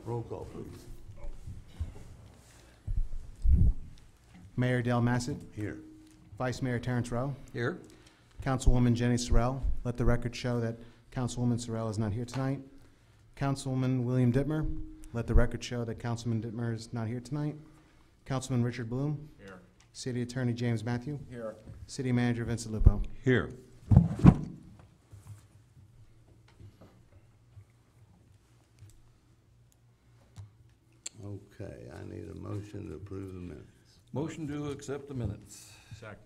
Roll call, please. Mayor Dale Massett, Here. Vice Mayor Terrence Rowe, Here. Councilwoman Jenny Sorrell. Let the record show that Councilwoman Sorrell is not here tonight. Councilman William Dittmer. Let the record show that Councilman Dittmer is not here tonight. Councilman Richard Bloom. Here. City Attorney James Matthew. Here. City Manager Vincent Lupo. Here. Okay, I need a motion to approve the minutes. Motion to accept the minutes. Second.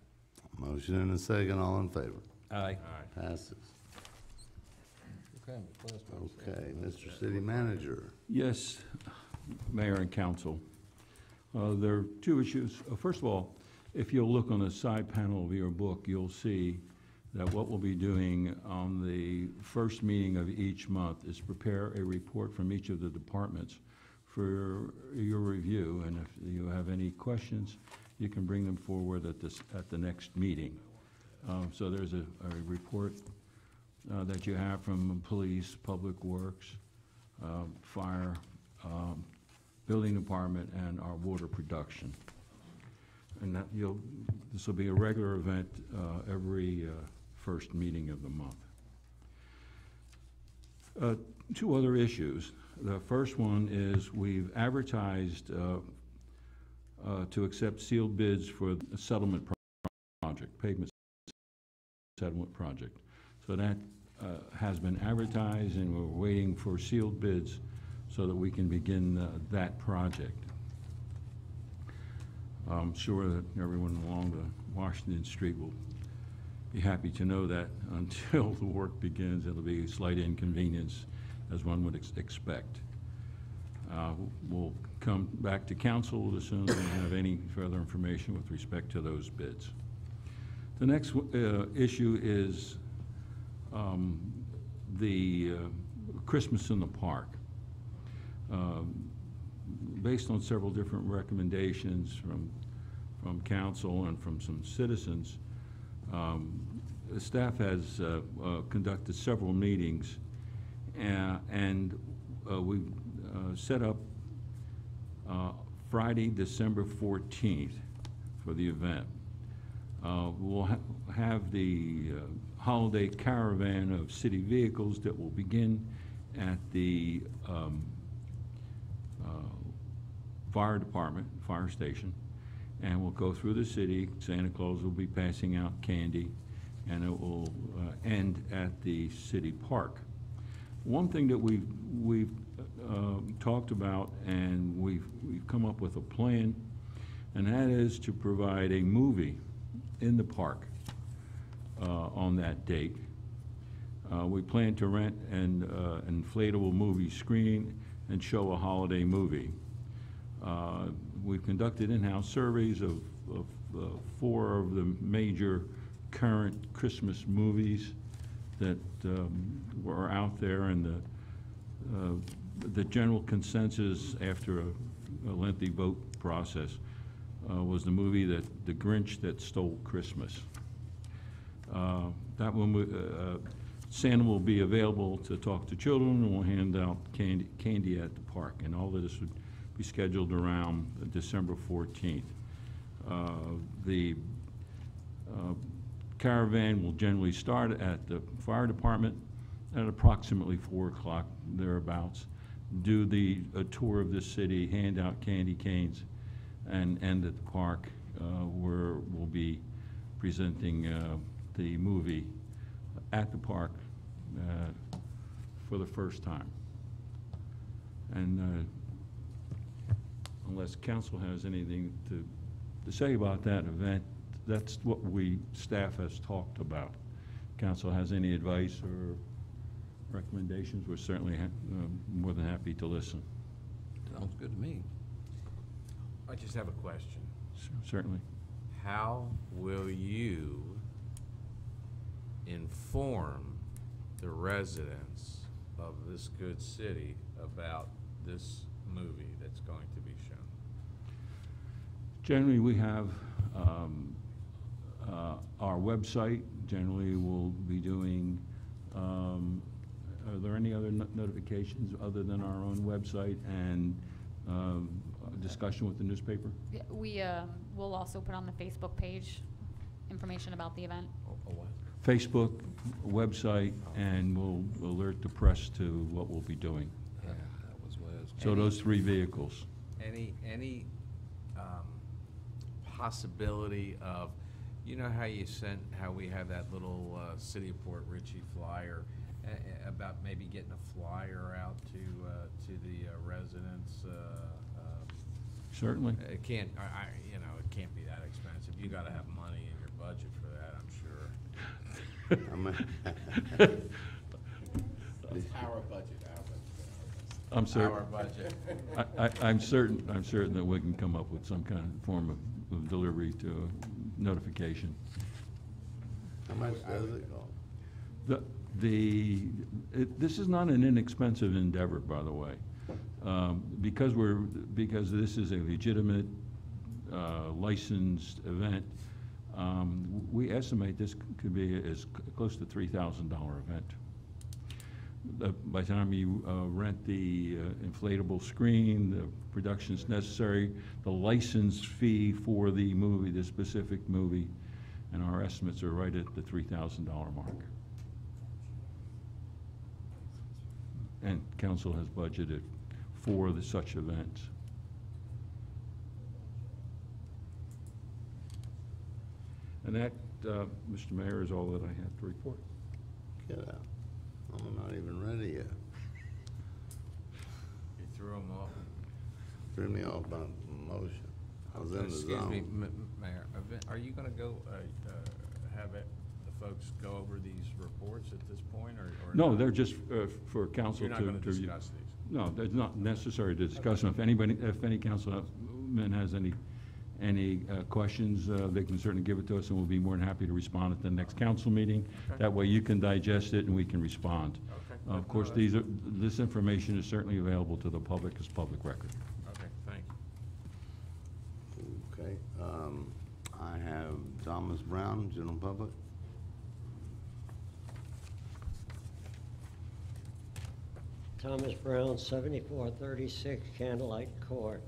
Motion and a second, all in favor? Aye. Aye. Passes. Okay. Okay, Mr. City Manager. Yes, Mayor and Council. There are two issues. First of all, if you'll look on the side panel of your book, you'll see that what we'll be doing on the first meeting of each month is prepare a report from each of the departments for your review. And if you have any questions, you can bring them forward at the next meeting. So there's a report that you have from police, public works, fire, building department, and our water production. And that this will be a regular event every first meeting of the month. Two other issues. The first one is we've advertised to accept sealed bids for a settlement project, pavement settlement project. So that has been advertised, and we're waiting for sealed bids so that we can begin that project. I'm sure that everyone along the Washington Street will be happy to know that until the work begins, it'll be a slight inconvenience, as one would expect. We'll come back to council as soon as we have any further information with respect to those bids. The next issue is the Christmas in the Park. Based on several different recommendations from council and from some citizens, the staff has conducted several meetings, and we set up Friday, December 14th for the event. We'll have the holiday caravan of city vehicles that will begin at the fire department, fire station, and we'll go through the city. Santa Claus will be passing out candy, and it will end at the city park. One thing that we've talked about, and we've come up with a plan, and that is to provide a movie in the park on that date. We plan to rent an inflatable movie screen and show a holiday movie. We've conducted in-house surveys of 4 of the major current Christmas movies that were out there, and the general consensus after a lengthy vote process was the movie The Grinch That Stole Christmas. That one, Santa will be available to talk to children, and we'll hand out candy at the park, and all of this would be scheduled around December 14th. The caravan will generally start at the fire department at approximately 4 o'clock, thereabouts, do a tour of the city, hand out candy canes, and end at the park where we'll be presenting the movie at the park for the first time. And unless council has anything to say about that event, that's what staff has talked about. Council has any advice or recommendations, we're certainly more than happy to listen. Sounds good to me. I just have a question. Certainly. How will you inform the residents of this good city about this movie that's going to be shown? Generally, we have our website. Generally, we'll be doing, are there any other notifications other than our own website and discussion with the newspaper? Yeah, we will also put on the Facebook page information about the event. Oh, what? Facebook, website, and we'll alert the press to what we'll be doing. Yeah, that was what I was. So those 3 vehicles. Any possibility of, you know how how we have that little City of Port Richey flyer about maybe getting a flyer out to the residents? Certainly. It can't, it can't be that expensive. You gotta have money in your budget for that, I'm sure. Our budget. I'm certain. Our budget. I'm certain that we can come up with some kind of form of delivery to a notification. How much does it cost? This is not an inexpensive endeavor, by the way. Because this is a legitimate, licensed event, we estimate this could be as close to $3,000 event. By the time you rent the inflatable screen, the productions necessary, the license fee for the movie, the specific movie, and our estimates are right at the $3,000 mark. And council has budgeted for such events. And that, Mr. Mayor, is all that I have to report. Get out. I'm not even ready yet. You threw them off. Threw me off by motion. I was in the Excuse me, zone. Mayor, are you gonna go, have the folks go over these reports at this point, or? No, not? they're just for council You're to not gonna review. discuss these? No, it's not necessary to discuss them. If any councilman has any questions, they can certainly give it to us, and we'll be more than happy to respond at the next council meeting. Okay. That way you can digest it and we can respond. Okay. Of course, this information is certainly available to the public as public record. Okay, thank you. Okay, I have Thomas Brown, general public. Thomas Brown, 7436 Candlelight Court.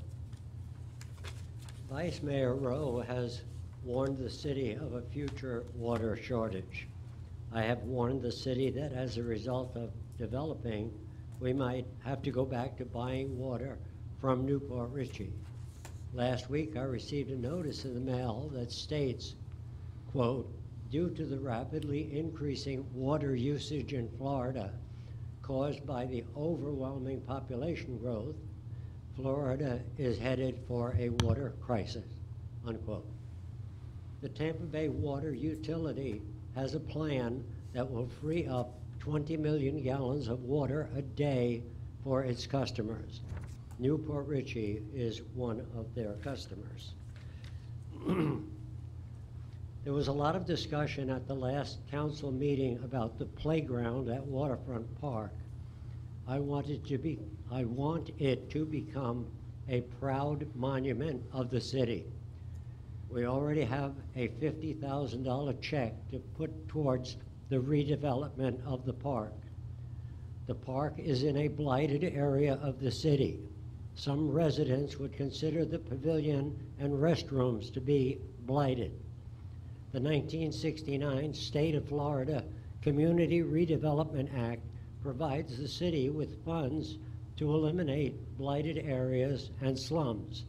Vice Mayor Rowe has warned the city of a future water shortage. I have warned the city that as a result of developing, we might have to go back to buying water from Newport Richey. Last week, I received a notice in the mail that states, quote, due to the rapidly increasing water usage in Florida caused by the overwhelming population growth, Florida is headed for a water crisis, unquote. The Tampa Bay Water Utility has a plan that will free up 20 million gallons of water a day for its customers. Newport Richey is one of their customers. There was a lot of discussion at the last council meeting about the playground at Waterfront Park. I want it to become a proud monument of the city. We already have a $50,000 check to put towards the redevelopment of the park. The park is in a blighted area of the city. Some residents would consider the pavilion and restrooms to be blighted. The 1969 State of Florida Community Redevelopment Act provides the city with funds to eliminate blighted areas and slums.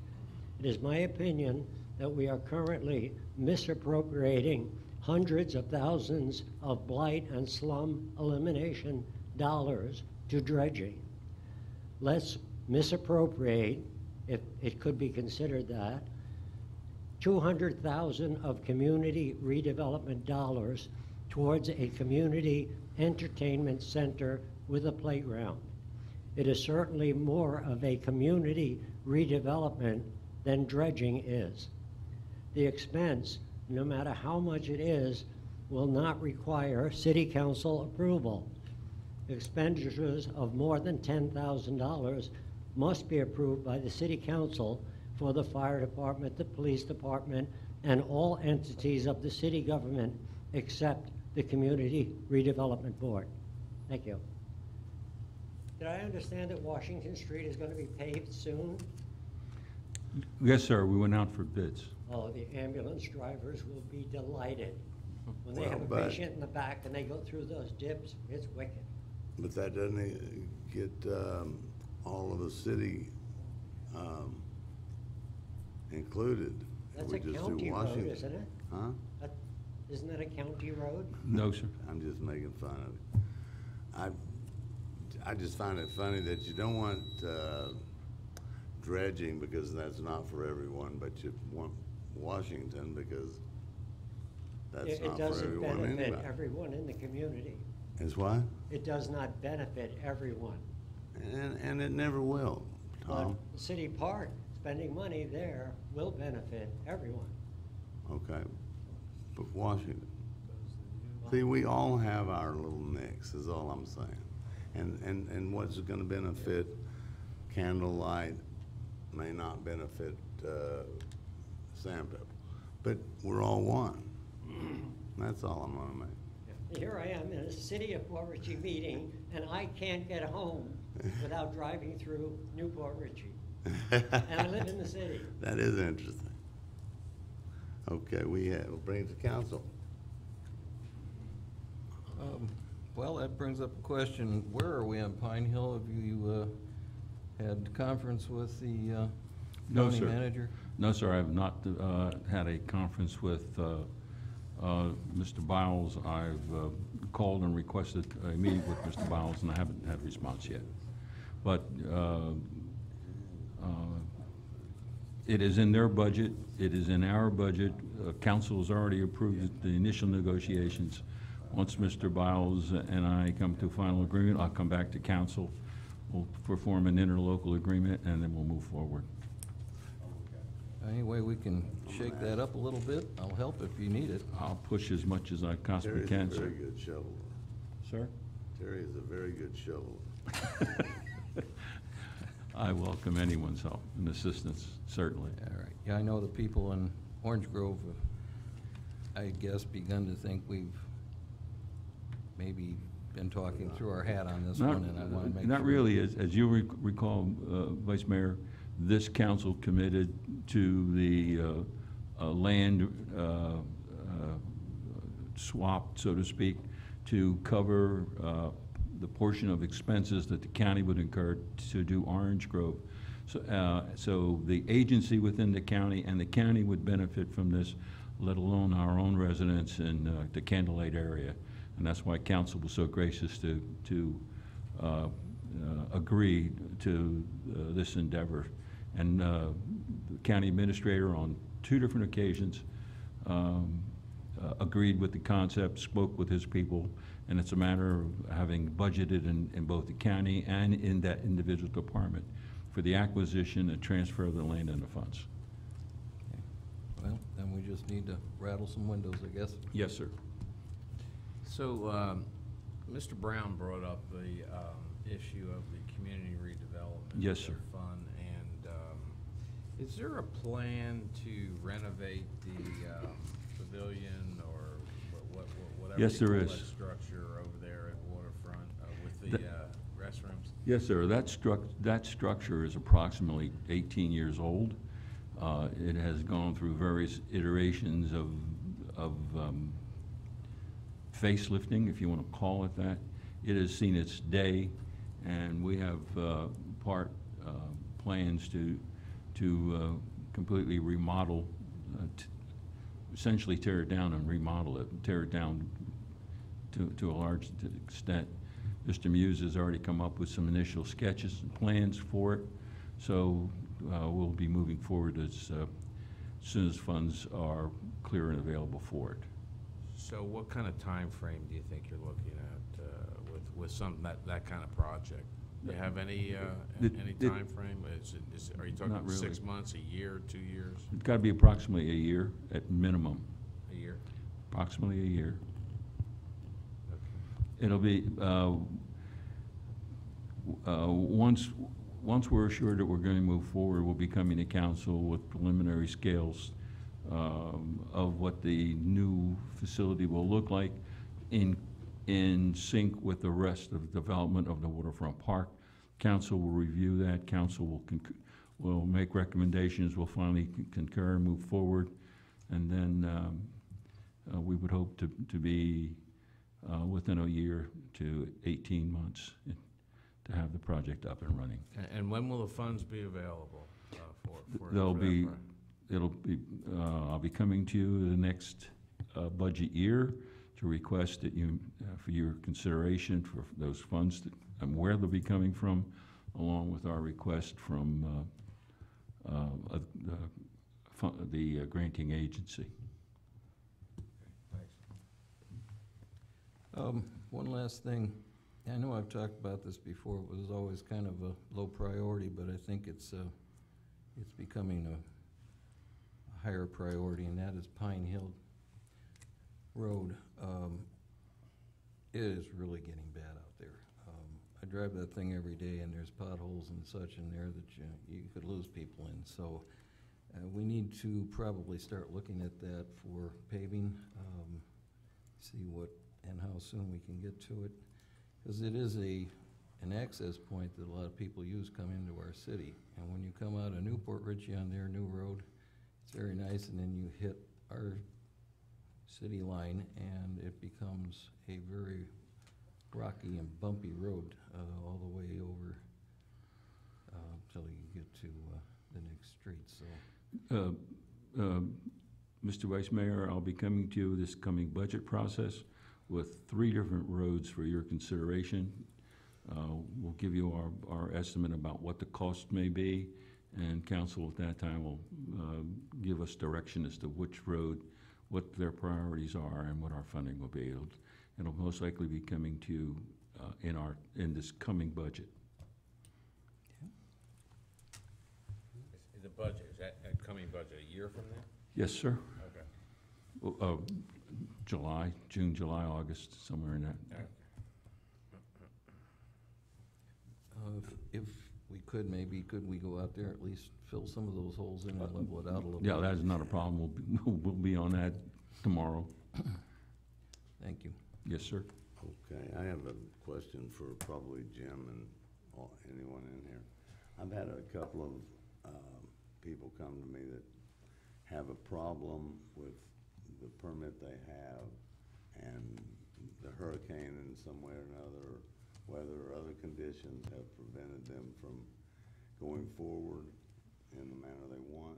It is my opinion that we are currently misappropriating hundreds of thousands of blight and slum elimination dollars to dredging. Let's misappropriate, if it could be considered that, $200,000 of community redevelopment dollars towards a community entertainment center with a playground. It is certainly more of a community redevelopment than dredging is. The expense, no matter how much it is, will not require city council approval. Expenditures of more than $10,000 must be approved by the city council for the fire department, the police department, and all entities of the city government except the Community Redevelopment Board. Thank you. Did I understand that Washington Street is gonna be paved soon? Yes, sir, we went out for bids. Oh, the ambulance drivers will be delighted. When they have a Well, but- patient in the back and they go through those dips, it's wicked. But that doesn't get, all of the city, included. If That's we a just do county road, Washington. isn't it? Huh? Isn't that a county road? No, sir. I'm just making fun of it. I just find it funny that you don't want, dredging because that's not for everyone, but you want Washington because that's It not for doesn't everyone benefit anyway. everyone in the community. Is what? It does not benefit everyone. And it never will, But Tom. the city park, spending money there will benefit everyone. Okay, but Washington. See, we all have our little nicks, is all I'm saying. And what's gonna benefit Candlelight may not benefit, Sandpepper. But we're all one. That's all I'm gonna make. Here I am in a city of Port Richey meeting, and I can't get home without driving through Newport Richey. And I live in the city. That is interesting. Okay, we'll bring it to council. Well, that brings up a question. Where are we on Pine Hill? Have you had conference with the No, county sir. manager? No, sir, I have not had a conference with Mr. Biles. I've called and requested a meeting with Mr. Biles, and I haven't had a response yet. But it is in their budget, it is in our budget. Council has already approved the initial negotiations. Once Mr. Biles and I come to a final agreement, I'll come back to council. We'll perform an interlocal agreement, and then we'll move forward. Any way we can shake that up a little bit? I'll help if you need it. I'll push as much as I possibly Terry's a can, very sir. good shoveler. Sir? Terry is a very good shoveler. I welcome anyone's help and assistance, certainly. All right. Yeah, I know the people in Orange Grove have, I guess, begun to think we've maybe been talking through our hat on this one, and I want to make sure. Not really. As you recall, Vice Mayor, this council committed to the land swap, so to speak, to cover the portion of expenses that the county would incur to do Orange Grove. So the agency within the county and the county would benefit from this, let alone our own residents in the Candlelight area. And that's why council was so gracious to agree to this endeavor. And the county administrator on 2 different occasions agreed with the concept, spoke with his people, and it's a matter of having budgeted in both the county and in that individual department for the acquisition and transfer of the land and the funds. Okay. Well, then we just need to rattle some windows, I guess. Yes, sir. So, Mr. Brown brought up the issue of the community redevelopment. Yes, sir. Fund, and is there a plan to renovate the pavilion or whatever Yes, you there call is. that structure over there at Waterfront with the restrooms? Yes, sir. That structure is approximately 18 years old. It has gone through various iterations of facelifting, if you want to call it that. It has seen its day, and we have plans to completely remodel, essentially tear it down and remodel it, tear it down to a large extent. Mr. Muse has already come up with some initial sketches and plans for it, so we'll be moving forward as soon as funds are clear and available for it. So what kind of time frame do you think you're looking at with some, that kind of project? Do you have any time frame? Are you talking Not really. 6 months, a year, 2 years, It's got to be approximately a year at minimum, a year? approximately a year. Okay. It'll be, once we're assured that we're going to move forward, we'll be coming to council with preliminary scales of what the new facility will look like in sync with the rest of the development of the waterfront park, Council will review that, council will make recommendations, we'll finally concur, move forward, and then we would hope to be within a year to 18 months to have the project up and running. And when will the funds be available for They'll that be, project? it'll be, I'll be coming to you the next budget year to request that you, for your consideration for those funds and where they'll be coming from, along with our request from the granting agency. One last thing. I know I've talked about this before. It was always kind of a low priority, but I think it's becoming a higher priority, and that is Pine Hill Road. It is really getting bad out there. I drive that thing every day, and there's potholes and such in there that you could lose people in. So we need to probably start looking at that for paving, see what and how soon we can get to it. Because it is an access point that a lot of people use coming into our city. And when you come out of Newport Richie on their new road, it's very nice, and then you hit our city line, and it becomes a very rocky and bumpy road all the way over till you get to the next street. So, Mr. Vice Mayor, I'll be coming to you this coming budget process with 3 different roads for your consideration. We'll give you our estimate about what the cost may be, and council at that time will give us direction as to which road, what their priorities are, and what our funding will be. It'll most likely be coming to you in this coming budget. The budget, is that a coming budget a year from now? Yes, sir. Okay. June, July, August, somewhere in that. if we could, maybe could we go out there at least fill some of those holes in and level it out a little bit? Yeah, that is not a problem. We'll be on that tomorrow. Thank you. Yes, sir. Okay, I have a question for probably Jim and anyone in here. I've had a couple of people come to me that have a problem with the permit they have, and the hurricane in some way or another, weather or other conditions have prevented them from going forward in the manner they want.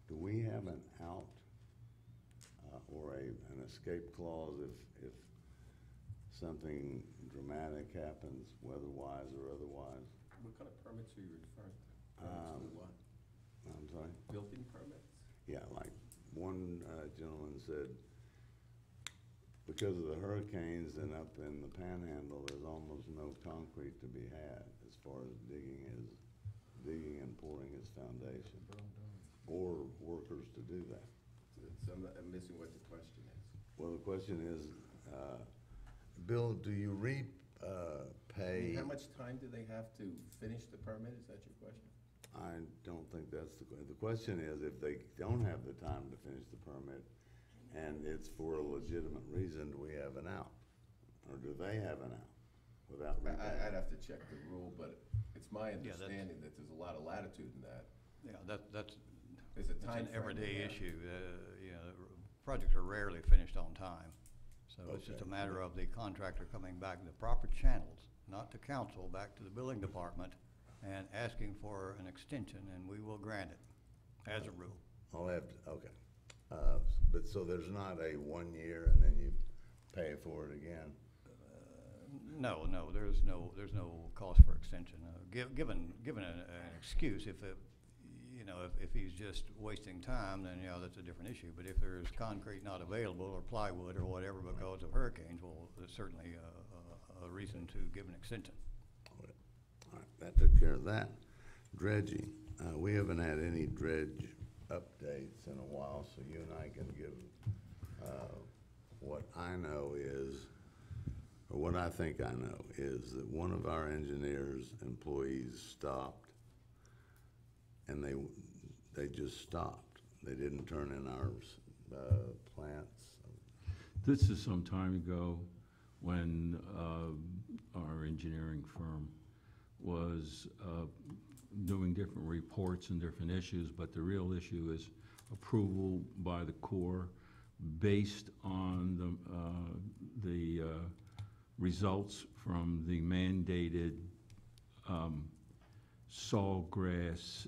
Do we have an out or an escape clause if something dramatic happens, weather-wise or otherwise? What kind of permits are you referring to? Permits for what? I'm sorry? Building permits? Yeah, like one gentleman said, because of the hurricanes and up in the panhandle, there's almost no concrete to be had as far as digging and pouring his foundation, or workers to do that. So I'm missing what the question is. Well, the question is, Bill, do you repay? How much time do they have to finish the permit? Is that your question? I don't think that's the question is, if they don't have the time to finish the permit and it's for a legitimate reason, do we have an out? Or do they have an out without repaying? I'd have to check the rule, but it's my understanding that there's a lot of latitude in that. Yeah, that's There's a it's time an frame everyday in that. issue. You know, projects are rarely finished on time. So it's just a Okay. matter of the contractor coming back in the proper channels, not to council, back to the building department, and asking for an extension, and we will grant it, as a rule. I'll have to, okay. But so there's not a 1 year and then you pay for it again? No, there's no cost for extension. Given an excuse, if he's just wasting time, then, that's a different issue. But if there's concrete not available, or plywood, or whatever because of hurricanes, well, there's certainly a reason to give an extension. All right, that took care of that. Dredging, we haven't had any dredge updates in a while, so you and I can give, what I know is, or what I think I know is that one of our engineers' employees stopped, and they just stopped. They didn't turn in our plants. This is some time ago when our engineering firm was doing different reports and different issues, but the real issue is approval by the Corps based on the results from the mandated sawgrass,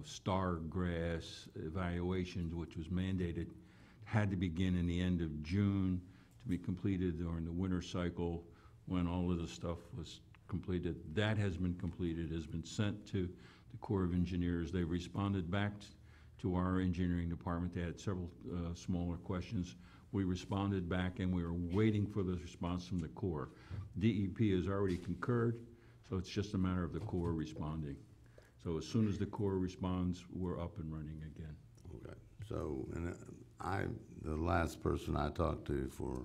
star grass evaluations, which was mandated, had to begin in the end of June to be completed during the winter cycle when all of the stuff was completed. That has been completed, has been sent to the Corps of Engineers. They responded back to our engineering department. They had several smaller questions. We responded back, and we were waiting for the response from the Corps. DEP has already concurred, so it's just a matter of the Corps responding. So as soon as the Corps responds, we're up and running again. Okay, so, and the last person I talked to, for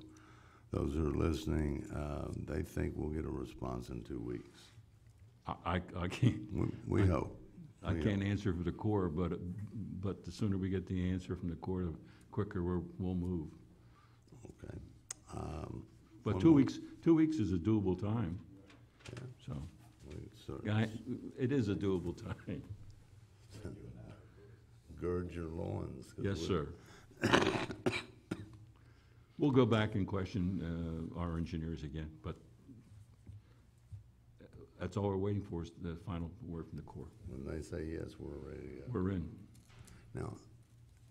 those who are listening, they think we'll get a response in 2 weeks. I can't. We hope. I can't answer for the Corps, but the sooner we get the answer from the Corps, the quicker we'll move. Okay. But one 2 more. weeks, 2 weeks is a doable time. Yeah. So, So, it is a doable time. gird your loins. 'cause Yes, we- sir. We'll go back and question our engineers again, but that's all we're waiting for is the final word from the Corps. When they say yes, we're ready to go. We're in. Now,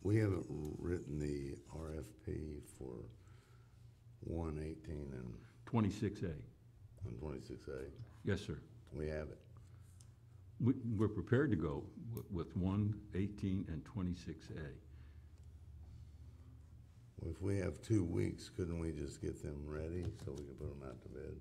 we haven't written the RFP for 118 and 26A. 26A. Yes, sir. We have it. We're prepared to go with 118 and 26A. If we have 2 weeks, couldn't we just get them ready so we can put them out to bid?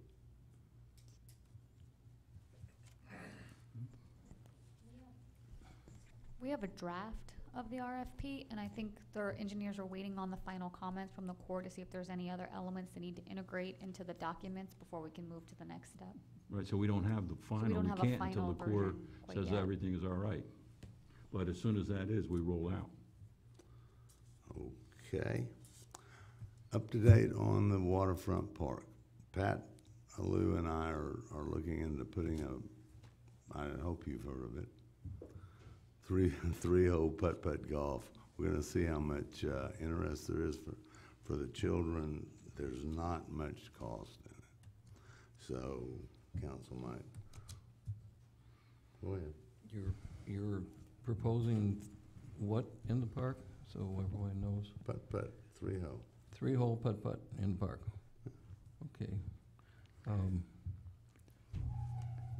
We have a draft of the RFP, and I think their engineers are waiting on the final comments from the Corps to see if there's any other elements they need to integrate into the documents before we can move to the next step. Right, so we don't have the final. don't have a can't until final the Corps version quite says yet. everything is all right. But as soon as that is, we roll out. Okay. Up to date on the waterfront park. Pat, Lou, and I are looking into putting I hope you've heard of it, three-hole putt-putt golf. We're gonna see how much interest there is for the children. There's not much cost in it. So, council might, go ahead. You're proposing what in the park, so everyone knows? Putt-putt, three-hole. 3-hole putt-putt in the park. Okay.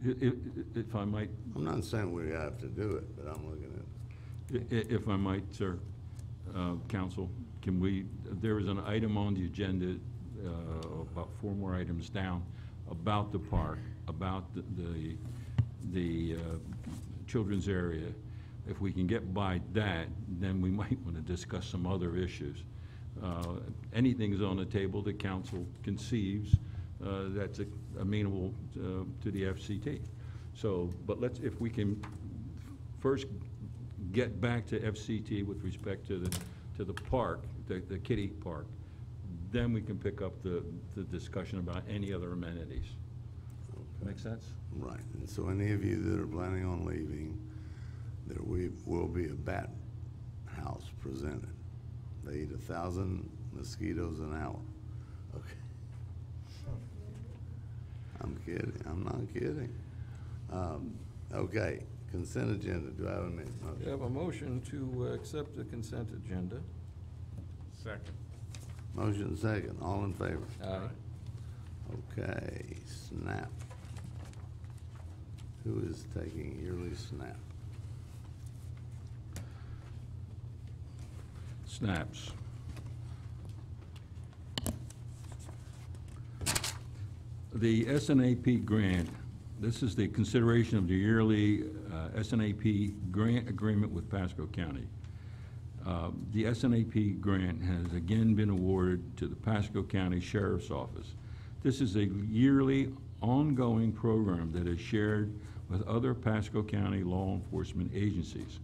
If I might, I'm not saying we have to do it, but I'm looking at, if I might, sir, council, can we, there is an item on the agenda, about 4 more items down, about the park, about the children's area. If we can get by that, then we might want to discuss some other issues. Anything is on the table that council conceives that's amenable to the FCT. So, but if we can first get back to FCT with respect to the park, the kiddie park, then we can pick up the discussion about any other amenities. Make sense? right. And so any of you that are planning on leaving, there will be a bat house presented. They eat 1,000 mosquitoes an hour. Okay. I'm kidding. I'm not kidding. Okay, consent agenda. Do I have a motion? We have a motion to accept the consent agenda. Second. Motion second. All in favor? Aye. Okay, SNAP. Who is taking yearly SNAP? Snaps. The SNAP grant, this is the consideration of the yearly SNAP grant agreement with Pasco County. The SNAP grant has again been awarded to the Pasco County Sheriff's Office. This is a yearly ongoing program that is shared with other Pasco County law enforcement agencies.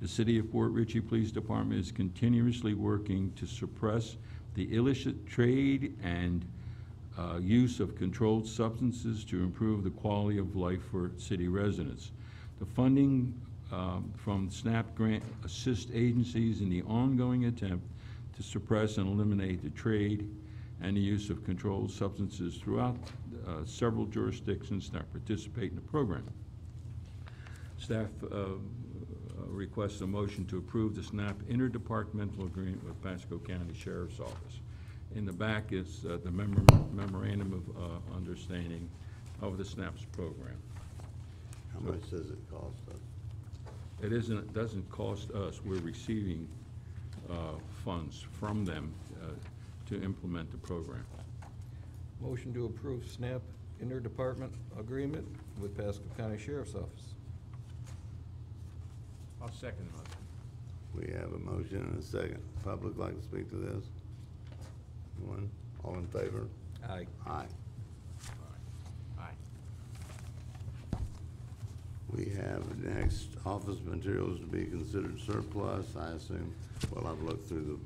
The City of Port Richey Police Department is continuously working to suppress the illicit trade and use of controlled substances to improve the quality of life for city residents. The funding from SNAP grant assist agencies in the ongoing attempt to suppress and eliminate the trade and the use of controlled substances throughout several jurisdictions that participate in the program. Staff requests a motion to approve the SNAP interdepartmental agreement with Pasco County Sheriff's Office. In the back is the memorandum of understanding of the SNAP's program. How much does it cost us? It doesn't cost us. We're receiving funds from them to implement the program. Motion to approve SNAP interdepartment agreement with Pasco County Sheriff's Office. I'll second the motion. We have a motion and a second. Public like to speak to this? Anyone? All in favor? Aye. Aye. Aye. We have next office materials to be considered surplus, I assume. Well, I've looked through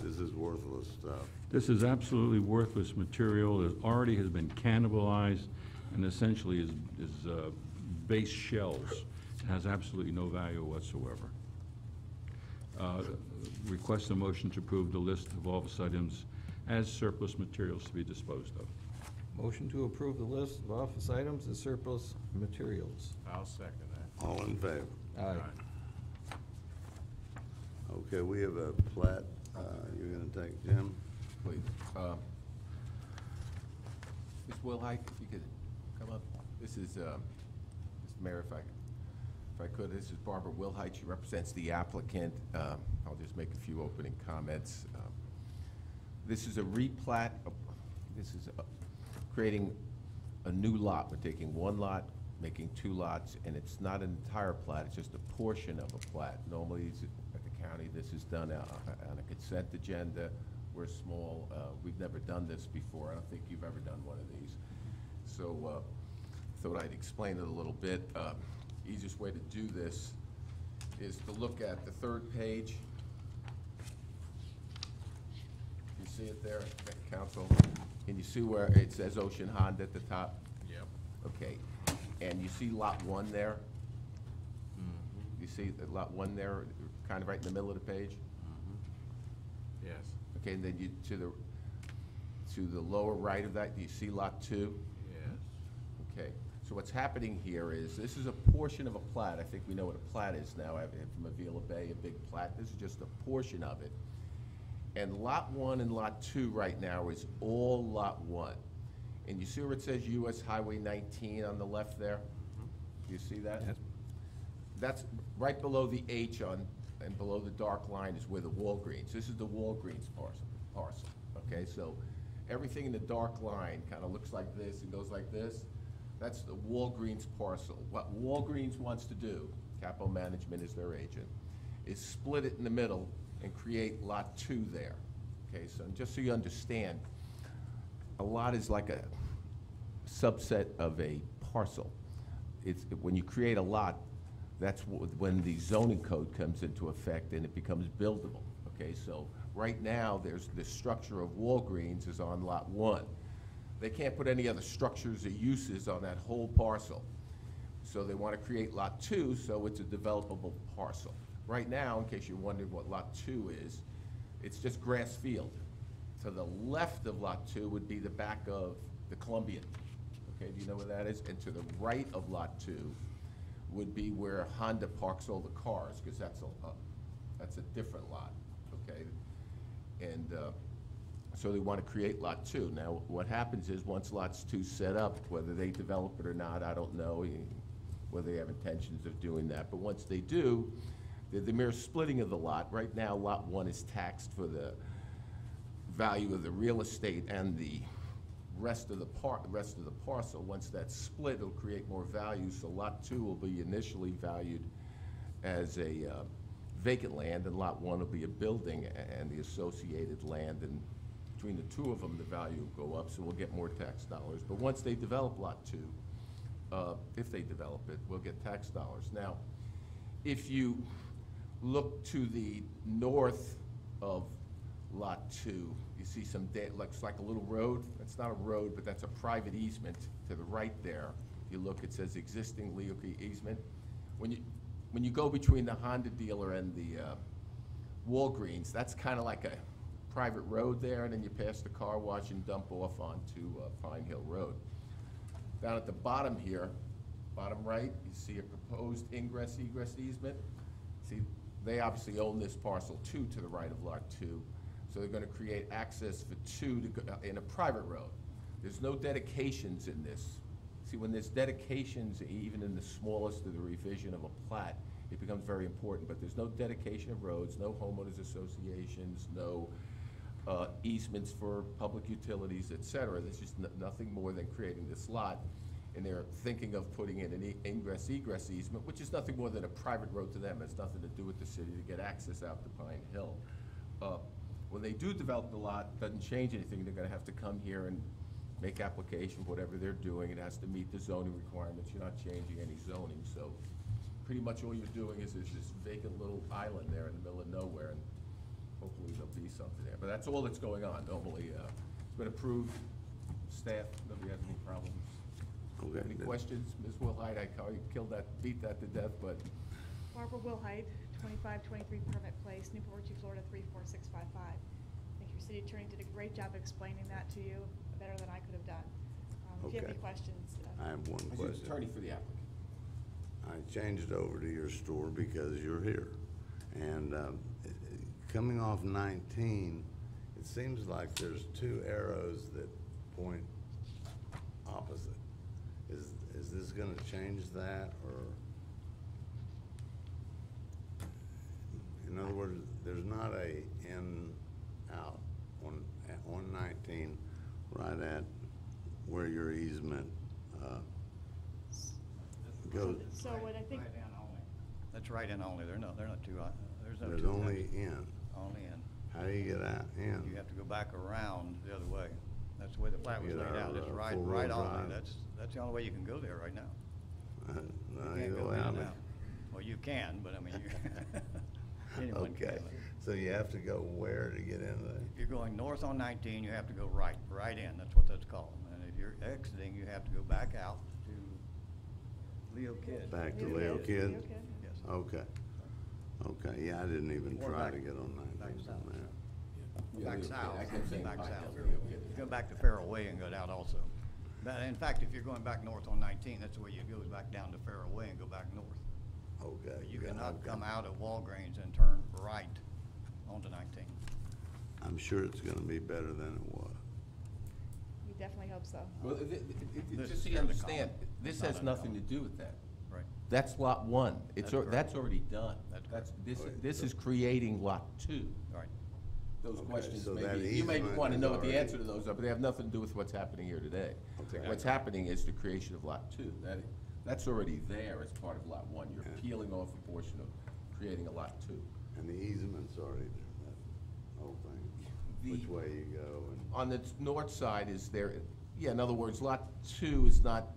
this is worthless stuff. This is absolutely worthless material that already has been cannibalized and essentially is base shells. It has absolutely no value whatsoever. Request a motion to approve the list of office items as surplus materials to be disposed of. Motion to approve the list of office items as surplus materials. I'll second that. All in favor? Aye. Okay, we have a plat, you're gonna take, Jim? Please. Ms. Wilhite, if you could come up. This is, Mr. Mayor, if I could, this is Barbara Wilhite. She represents the applicant. I'll just make a few opening comments. This is a replat. This is creating a new lot. We're taking one lot, making two lots, and it's not an entire plat, it's just a portion of a plat. Normally, at the county, this is done on a consent agenda. We're small, we've never done this before. I don't think you've ever done one of these. So, thought I'd explain it a little bit. Easiest way to do this is to look at the third page. You see it there, Council? Can you see where it says Ocean Honda at the top? Yep. Okay, and you see lot one there? You see the lot one there, kind of right in the middle of the page? Yes. Okay, and then you, to the lower right of that, do you see lot two? Yes. Okay, so what's happening here is, this is a portion of a plat. I think we know what a plat is now, from Avila Bay, a big plat. This is just a portion of it. And lot one and lot two right now is all lot one. And you see where it says US Highway 19 on the left there? Do you see that? Yes. That's right below the H on, and below the dark line is where the Walgreens. This is the Walgreens parcel, okay? So everything in the dark line kind of looks like this and goes like this. That's the Walgreens parcel. What Walgreens wants to do, Capital Management is their agent, is split it in the middle and create lot two there. Okay, so just so you understand, a lot is like a subset of a parcel. It's, when you create a lot, that's when the zoning code comes into effect and it becomes buildable. Okay, so right now there's the structure of Walgreens is on lot one. They can't put any other structures or uses on that whole parcel. So they want to create lot two, so it's a developable parcel. Right now, in case you're wondering what lot two is, it's just grass field. To the left of lot two would be the back of the Columbian. Okay, do you know where that is? And to the right of lot two would be where Honda parks all the cars, because that's a different lot, okay? And so they want to create lot two. Now, what happens is once lots two set up, whether they develop it or not, I don't know whether they have intentions of doing that, but once they do, the mere splitting of the lot. Right now, lot one is taxed for the value of the real estate and the rest of the parcel. Once that's split, it'll create more value. So lot two will be initially valued as a vacant land, and lot one will be a building and the associated land. And between the two of them, the value will go up. So we'll get more tax dollars. But once they develop lot two, if they develop it, we'll get tax dollars. Now, if you look to the north of Lot 2. You see some, looks like a little road. That's not a road, but that's a private easement to the right there. You look, it says existing Leo easement. When you go between the Honda dealer and the Walgreens, that's kind of like a private road there, and then you pass the car wash and dump off onto Pine Hill Road. Down at the bottom here, bottom right, you see a proposed ingress egress easement. See, they obviously own this parcel 2 to the right of Lot 2. So they're going to create access for 2 to go in a private road. There's no dedications in this. See, when there's dedications, even in the smallest of the revision of a plat, it becomes very important. But there's no dedication of roads, no homeowners associations, no easements for public utilities, et cetera. There's just nothing more than creating this lot. And they're thinking of putting in an ingress egress easement, which is nothing more than a private road to them. It's nothing to do with the city to get access out to Pine Hill. When they do develop the lot, doesn't change anything. They're going to have to come here and make application, whatever they're doing. It has to meet the zoning requirements. You're not changing any zoning. So pretty much all you're doing is there's this vacant little island there in the middle of nowhere, and hopefully there'll be something there. But that's all that's going on. Normally, it's been approved. Staff, nobody has any problems. Okay. Any questions? Ms. Wilhite, I beat that to death, but Barbara Wilhite, 2523 Permit Place, Newport Richey, Florida 34655. I think your city attorney did a great job explaining that to you, better than I could have done. If you have Okay. any questions. I have one he's the question. attorney for the applicant. I changed over to your store because you're here. And coming off 19, it seems like there's 2 arrows that point opposite. Is this gonna change that, or? In other words, there's not a in, out on 19, right at where your easement goes. So what I think, Right in only. That's right in only. They're not 2, there's no 2. There's only in. Only in. How do you get out, in? You have to go back around the other way. That's the way the plat was Get laid out out. of It's the right four-wheel only. drive. That's the only way you can go there right now. No, You you can't go go in out and there. out. Well, you can, but I mean, anyone can. Okay, so you have to go where to get in there? If you're going north on 19, you have to go right in. That's what that's called. And if you're exiting, you have to go back out to Leo Kidd. Back to Leo Leo Kidd. Kidd? Leo Kidd. Yes. Okay. Okay, yeah, I didn't even Or try back- to get on back 19 south. from there. Back Leo Kidd. south, I kept saying back Pine south. Hill, Leo Kidd. You go back to Farrell Way and go down also. But in fact, if you're going back north on 19, that's the way you go, is back down to Farrell Way and go back north. Okay. But you yeah, cannot okay. come out of Walgreens and turn right onto 19. I'm sure it's gonna be better than it was. we definitely hope so. Well, This just so is you in the understand, column. this It's not has in the nothing to column. do with that. Right. That's Lot 1. That's correct. That's already done. That's This is creating Lot 2. Right. Those Okay, questions so may that be, you may easement want to is know what the already- answer to those are, but they have nothing to do with what's happening here today. Okay. What's happening is the creation of Lot 2. That's already there as part of Lot 1. You're Yeah. peeling off a portion of creating a Lot 2. And the easement's already there, that whole thing, The- which way you go and. On the north side is there, yeah, in other words, Lot 2 is not,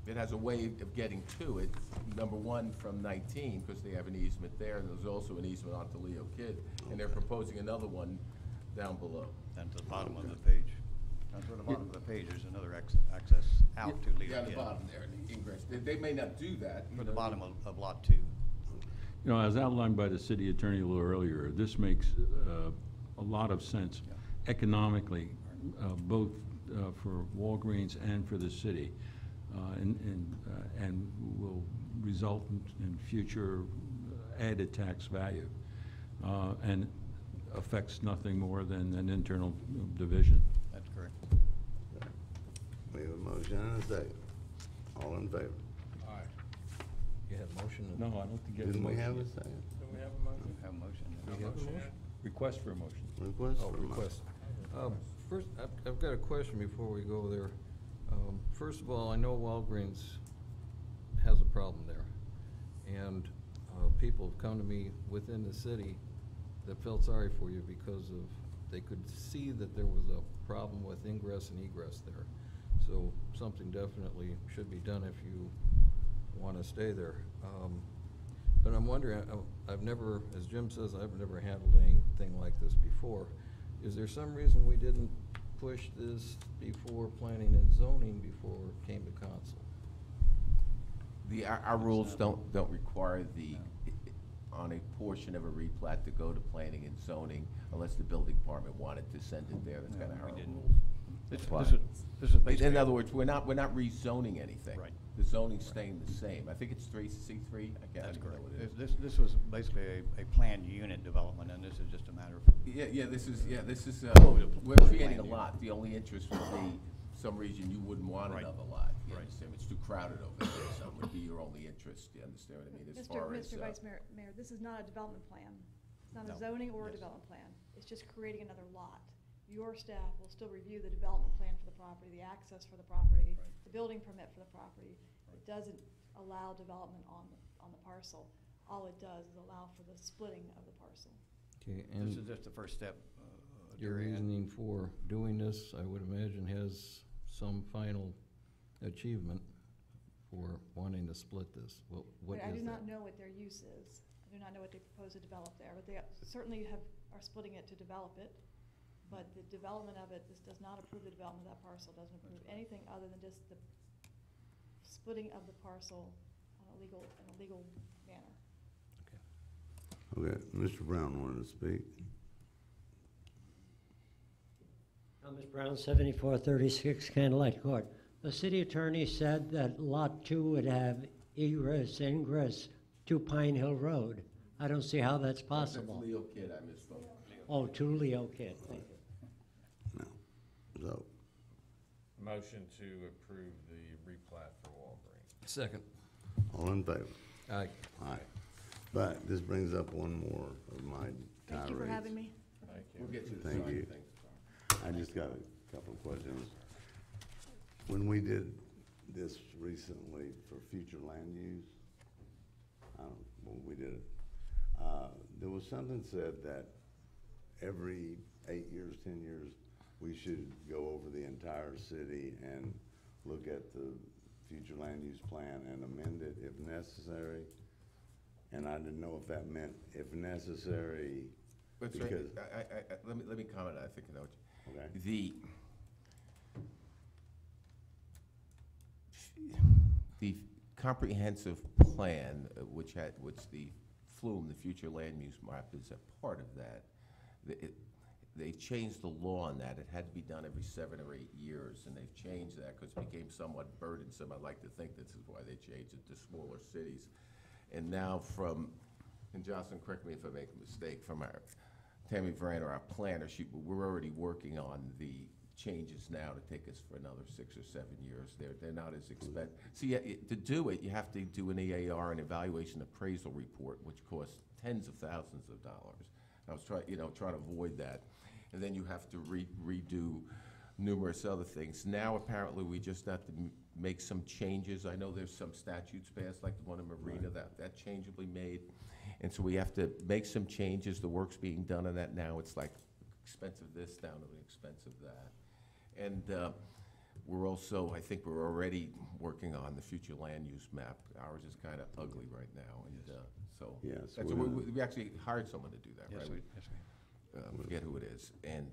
it has a way of getting to it. Number 1 from 19, because they have an easement there, and there's also an easement onto Leo Kidd, and they're Okay. proposing another one down below. Down to the bottom of Okay. the page. Down to the bottom of the page, there's another access out to Leo Kidd. Yeah, on the bottom there, the ingress. They may not do that. you For the know, bottom of Lot 2. You know, as outlined by the city attorney a little earlier, this makes a lot of sense Yeah. economically, both for Walgreens and for the city, and will result in future added tax value, and affects nothing more than an internal division. That's correct. We have a motion and a second. All in favor? You had a motion? No, I don't think you have a Didn't we motion have a yet. second? Have a motion. We have a motion? Request for a motion. Request Oh, for a motion. request. First, I've got a question before we go there. First of all, I know Walgreens has a problem there. And people have come to me within the city that felt sorry for you because of, they could see that there was a problem with ingress and egress there. So something definitely should be done if you want to stay there. But I'm wondering, I've never, as Jim says, I've never handled anything like this before. Is there some reason we didn't push this before planning and zoning before it came to council? Our rules don't require on a portion of a replat to go to planning and zoning unless the building department wanted to send it there. That's kind of how our rules apply. This is But basically. in other words, we're not rezoning anything. Right. The zoning's staying the same. I think it's C3. I can't That's even know correct. what it is. This was basically a planned unit development, and this is just a matter of. This is, Oh, the we're creating a plan, yeah. lot. The only interest would be some region you wouldn't want Right. another lot. You Right. understand? It's too crowded over there, so it would be your only interest. You understand what I mean? As far as, Mr. Vice Mayor, this is not a development plan. It's not a No. zoning or a Yes. development plan. It's just creating another lot. Your staff will still review the development plan for the property, the access for the property, the building permit for the property. It doesn't allow development on the parcel. All it does is allow for the splitting of the parcel. Okay, This is and just the first step. your Jerry, and- reasoning for doing this, I would imagine, has some final achievement for wanting to split this. What But is I do that? not know what their use is. I do not know what they propose to develop there, but they certainly are splitting it to develop it. But the development of it, this does not approve the development of that parcel, doesn't approve anything other than just the splitting of the parcel in a legal manner. Okay, Mr. Brown wanted to speak. Thomas Brown, 7436 Candlelight Court. The city attorney said that Lot 2 would have egress, ingress to Pine Hill Road. I don't see how that's possible. That's Leo Kidd, I misspoke. Oh, to Leo Kidd, thank you. No. So, Motion to approve the replat for Walgreens. Second. all in favor? Aye. Aye. But this brings up one more of my Thank you for tirades. having me. Thank you. We'll get to the Thank sign you. thing. I just got a couple of questions. When we did this recently for future land use, when we did it, there was something said that every 8 years, 10 years, we should go over the entire city and look at the future land use plan and amend it if necessary. And I didn't know if that meant if necessary, That's right. because, Let me comment, I think I know what okay? The comprehensive plan, which the FLUME, the future land use map, is a part of that. They changed the law on that. It had to be done every 7 or 8 years, and they've changed that because it became somewhat burdensome. I'd like to think this is why they changed it to smaller cities. And now and Jocelyn, correct me if I make a mistake, from our Tammy Verano, our planner, we're already working on the changes now to take us for another 6 or 7 years. They're not as expensive. See, to do it, you have to do an EAR, an evaluation appraisal report, which costs tens of thousands of dollars. I was trying to avoid that. And then you have to redo numerous other things. Now, apparently, we just have to make some changes. I know there's some statutes passed, like the one in Marina, that change will be made. And so we have to make some changes. The work's being done on that now. It's like expensive this down to the expense of that. And we're also, I think we're already working on the future land use map. Ours is kind of ugly right now. And so Yes, that's we actually hired someone to do that, Yes, right? we. Forget who it is. And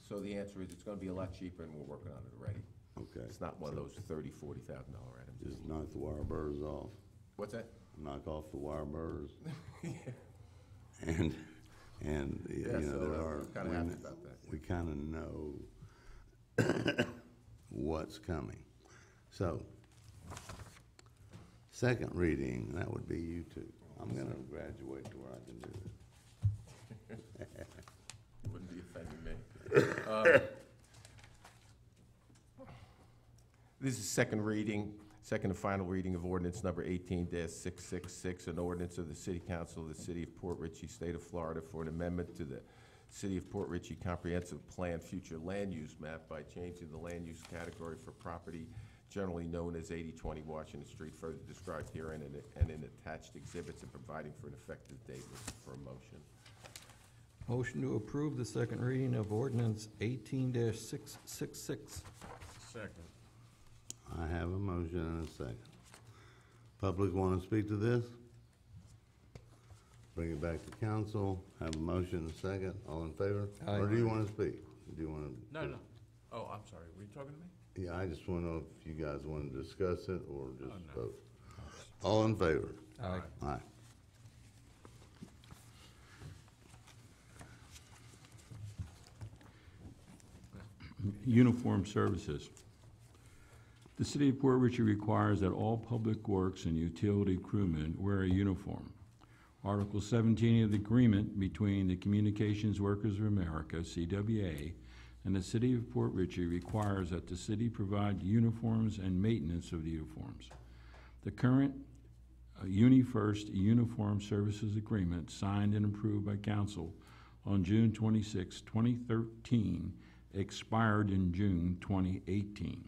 so the answer is it's going to be a lot cheaper, and we're working on it already. Okay. It's not one of those $30,000, $40,000 items. Just knock the wire burrs off, What's that? knock off the wire burrs. And, you Yeah, know, so there I'm are. kinda happy about that. We kind of know what's coming. So, second reading, that would be you two. I'm gonna graduate to where I can do this. You wouldn't be offending me. This is second and final reading of ordinance number 18-666, an ordinance of the City Council of the City of Port Richey, State of Florida, for an amendment to the City of Port Richey Comprehensive Plan Future Land Use Map by changing the land use category for property generally known as 8020 Washington Street, further described herein and in attached exhibits, and providing for an effective date. For a motion. Motion to approve the second reading of ordinance 18-666. Second. I have a motion and a second. Public want to speak to this? Bring it back to council, have a motion and a second, all in favor? Aye. Or do you wanna speak? Do you wanna? No. Oh, I'm sorry, were you talking to me? Yeah, I just wanna know if you guys wanna discuss it or just no. vote. All in favor? Aye. Aye. Uniform services. The City of Port Richey requires that all public works and utility crewmen wear a uniform. Article 17 of the agreement between the Communications Workers of America, CWA, and the City of Port Richey requires that the city provide uniforms and maintenance of the uniforms. The current UniFirst Uniform Services Agreement, signed and approved by Council on June 26, 2013, expired in June 2018.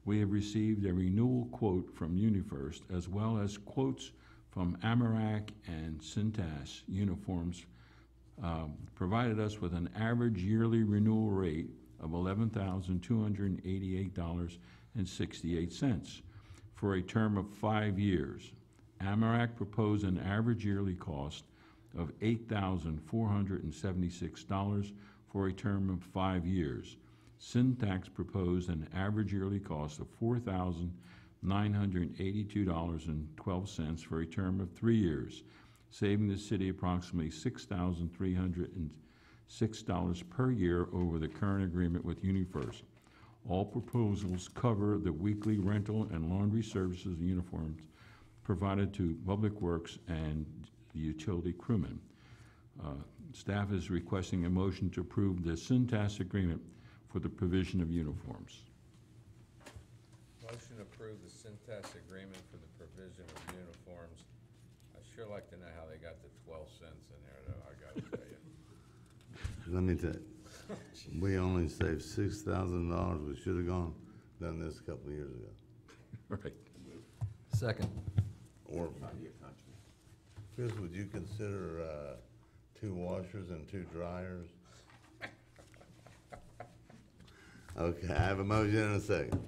We have received a renewal quote from UniFirst, as well as quotes from Amarak and Cintas Uniforms, provided us with an average yearly renewal rate of $11,288.68 for a term of 5 years. Amarak proposed an average yearly cost of $8,476 for a term of 5 years. Syntax proposed an average yearly cost of $4,982.12 for a term of 3 years, saving the city approximately $6,306 per year over the current agreement with UniFirst. All proposals cover the weekly rental and laundry services of uniforms provided to Public Works and the utility crewmen. Staff is requesting a motion to approve the Cintas agreement for the provision of uniforms. Motion to approve the Cintas agreement for the provision of uniforms. I sure like to know how they got the 12 cents in there, though, I gotta tell you. Let me tell you, we only saved $6,000. We should have done this a couple of years ago. Right. Second. Or, Chris, would you consider 2 washers and 2 dryers? Okay, I have a motion and a second.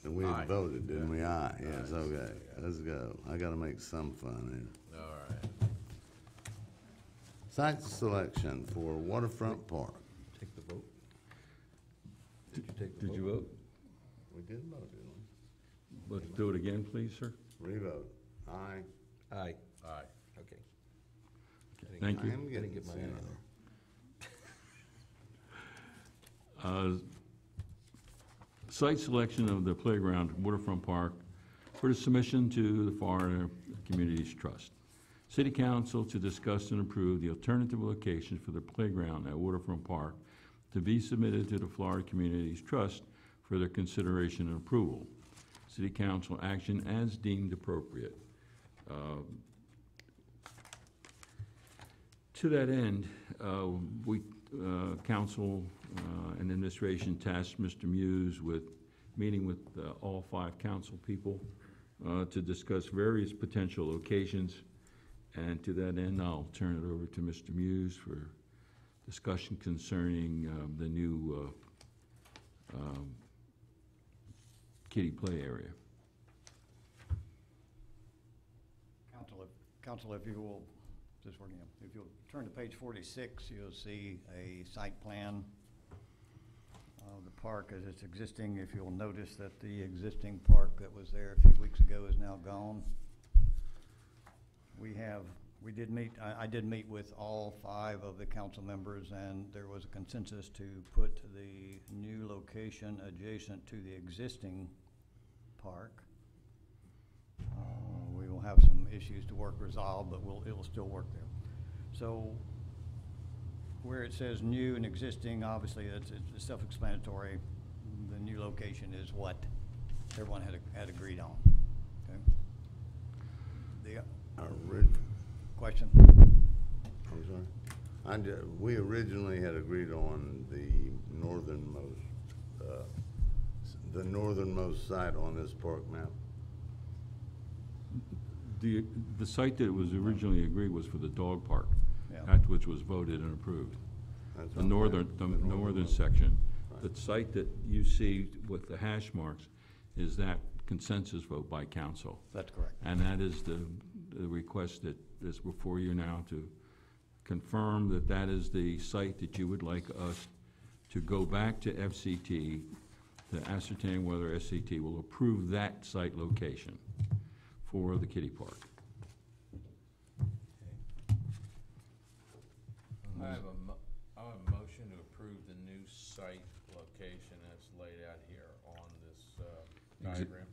And we Aye. voted, didn't we? Aye, yes, Aye. okay, let's go. I gotta make some fun here. All right. Site selection for Waterfront Park. Take the vote. Did you take the vote? Did you vote? We did vote, didn't Let's do it again, please, sir. we? Revote. Aye. Aye. Aye. Okay. Thank I you. am Gotta getting get my eye sooner. on it. Site selection of the playground at Waterfront Park for the submission to the Florida Communities Trust. City Council to discuss and approve the alternative location for the playground at Waterfront Park to be submitted to the Florida Communities Trust for their consideration and approval. City Council action as deemed appropriate. To that end, Council and administration tasked Mr. Muse with meeting with all 5 council people to discuss various potential locations. And to that end, I'll turn it over to Mr. Muse for discussion concerning the new kiddie play area. Council, if you will, just working, if you'll turn to page 46, you'll see a site plan of the park as it's existing. If you'll notice that the existing park that was there a few weeks ago is now gone. I did meet with all 5 of the council members, and there was a consensus to put the new location adjacent to the existing park. We will have some issues to resolve, but it will still work there. So where it says new and existing, obviously it's self-explanatory. The new location is what everyone had agreed on. Okay. The question? I'm sorry? We originally had agreed on the northernmost site on this park map. The site that was originally agreed was for the dog park, Yeah. which was voted and approved. That's The what I'm northern, saying. the northern section. Right. The site that you see with the hash marks is that consensus vote by council. That's correct. And that is the request that is before you now, to confirm that that is the site that you would like us to go back to FCT to ascertain whether FCT will approve that site location for the kiddie park. I have a motion to approve the new site location as laid out here on this Exit- diagram.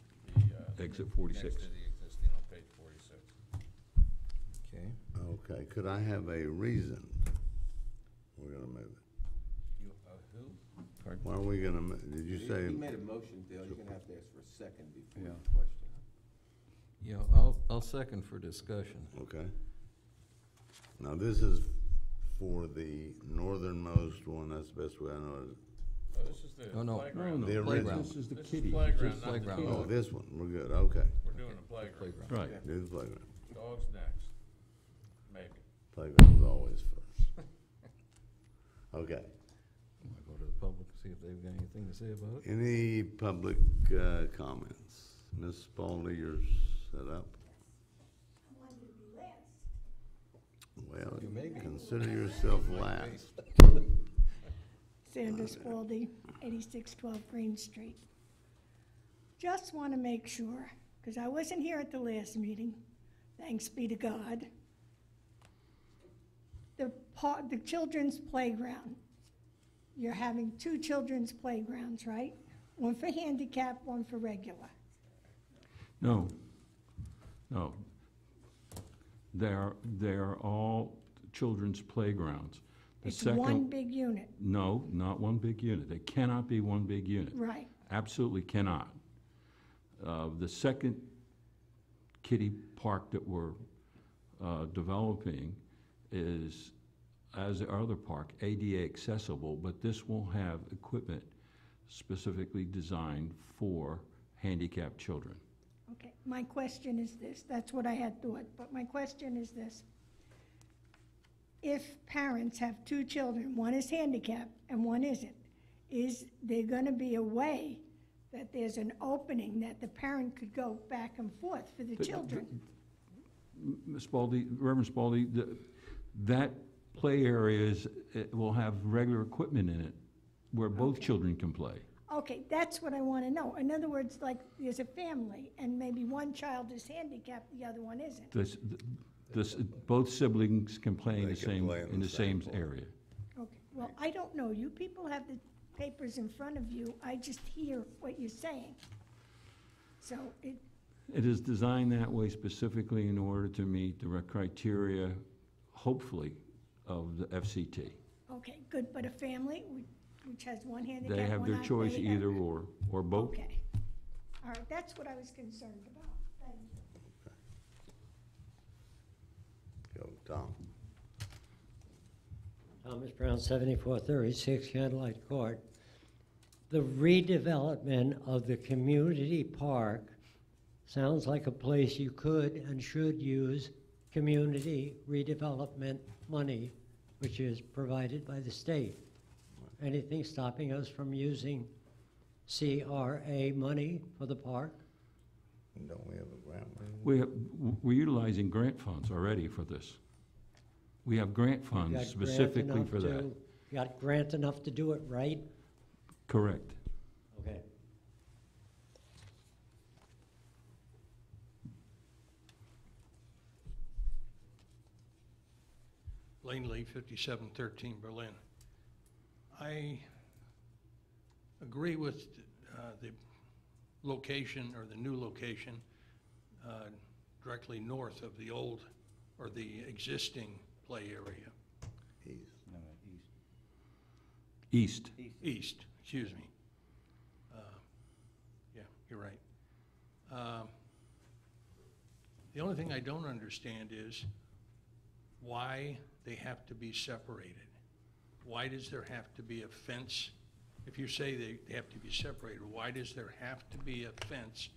Exit 46. Next to the existing on page 46. Okay. Okay, could I have a reason we're gonna move it? You, who? Why are we gonna, did you say? He made a motion, Dale, you're gonna have to ask for a second before Yeah. you question. Yeah, I'll second for discussion. Okay. Now, this is for the northernmost one, that's the best way I know it. Oh, this is the Oh, no. playground. The original. Playground. This is the This is kiddie. playground, Just not the playground. Oh, dog. this one, we're good, okay. We're doing the playground. Playground. Right. Do the playground. Dog's next, maybe. Playground's always first. Okay. I'll go to the public, see if they've got anything to say about it. Any public comments? Ms. Spalding, you're set up. Well, You may be. consider yourself last. Sandra Spalding, 8612 Green Street. Just want to make sure, because I wasn't here at the last meeting, thanks be to God. The children's playground, you're having two children's playgrounds, right? One for handicap, one for regular. No, no. They're all children's playgrounds. The It's second- one big unit, No, not one big unit. They cannot be one big unit. right? Absolutely cannot. The second kiddie park that we're developing is, as our other park, ADA accessible, but this will have equipment specifically designed for handicapped children. Okay, my question is this, that's what I had thought, but my question is this. If parents have two children, one is handicapped and one isn't, is there gonna be a way that there's an opening that the parent could go back and forth for the children? Ms. Spalding, Reverend Spalding, that play area will have regular equipment in it where both Okay. children can play. Okay, that's what I wanna know. In other words, like, there's a family, and maybe one child is handicapped, the other one isn't. Both siblings can play in They the can same, play in the same park. area. Okay, well, I don't know, you people have the papers in front of you, I just hear what you're saying. So It is designed that way specifically in order to meet the criteria, hopefully, of the FCT. okay, good, but a family which has one handicap, They have one their not, choice they have- either or both. Okay, all right, that's what I was concerned about, thank you. Go, Tom. Thomas Brown, 7436 Candlelight Court. The redevelopment of the community park sounds like a place you could and should use community redevelopment money, which is provided by the state. Anything stopping us from using CRA money for the park? Don't we have a grant? We're utilizing grant funds already for this. We have grant Got funds grant specifically enough for that. Got grant enough to do it right? Correct. Okay. Lane Lee, 5713 Berlin. I agree with the location, or the new location, directly north of the old, or the existing play area. East. East, excuse me. Yeah, you're right. The only thing I don't understand is why they have to be separated. Why does there have to be a fence? If you say they have to be separated, why does there have to be a fence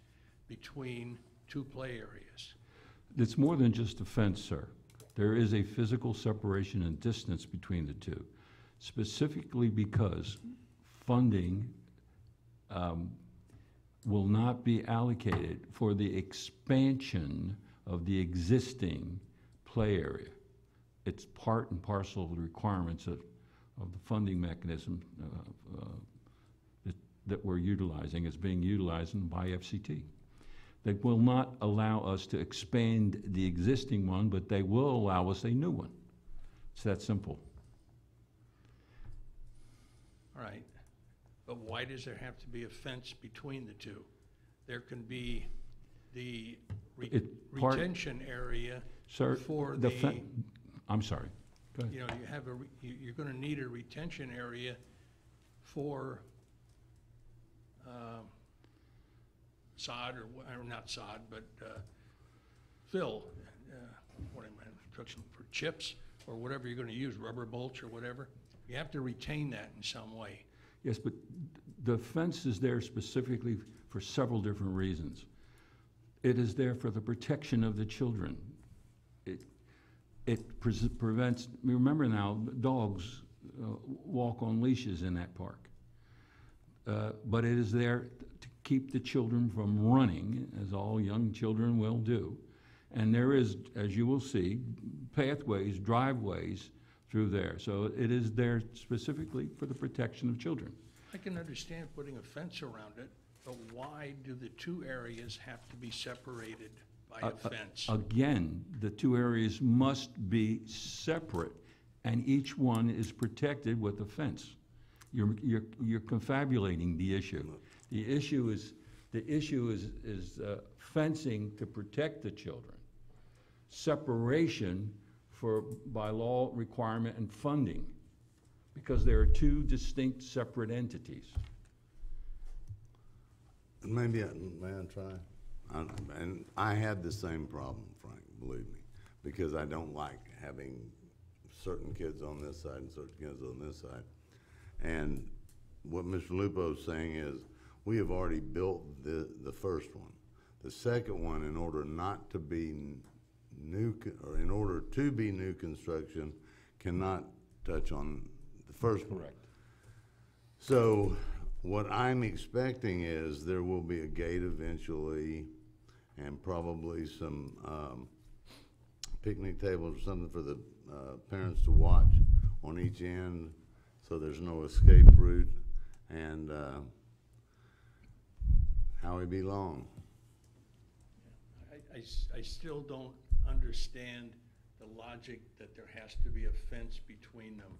between two play areas? It's more than just a fence, sir. There is a physical separation and distance between the two, specifically because funding will not be allocated for the expansion of the existing play area. It's part and parcel of the requirements of the funding mechanism that we're utilizing, is being utilized by FCT. They will not allow us to expand the existing one, but they will allow us a new one. It's that simple. All right, but why does there have to be a fence between the two? There can be the retention area Sir, for I'm sorry. Go ahead. you know, you're gonna need a retention area for sod or not sod, but fill, what am I, for chips or whatever you're gonna use, rubber bolts or whatever. You have to retain that in some way. Yes, but the fence is there specifically for several different reasons. It is there for the protection of the children. It prevents, remember now, dogs walk on leashes in that park. But it is there to keep the children from running, as all young children will do. And there is, as you will see, pathways, driveways through there. So it is there specifically for the protection of children. I can understand putting a fence around it, but why do the two areas have to be separated by a fence? Again, the two areas must be separate, and each one is protected with a fence. You're confabulating the issue. The issue is fencing to protect the children. Separation by law requirement and funding, because there are two distinct separate entities. Maybe may I try? And I had the same problem, Frank, believe me, because I don't like having certain kids on this side and certain kids on this side. And what Mr. Lupo's saying is, we have already built the first one. The second one, in order not to be new, or in order to be new construction, cannot touch on the first one. Correct. So what I'm expecting is there will be a gate eventually, and probably some picnic tables or something for the parents to watch on each end, so there's no escape route, and Howie B. Long. I still don't understand the logic that there has to be a fence between them.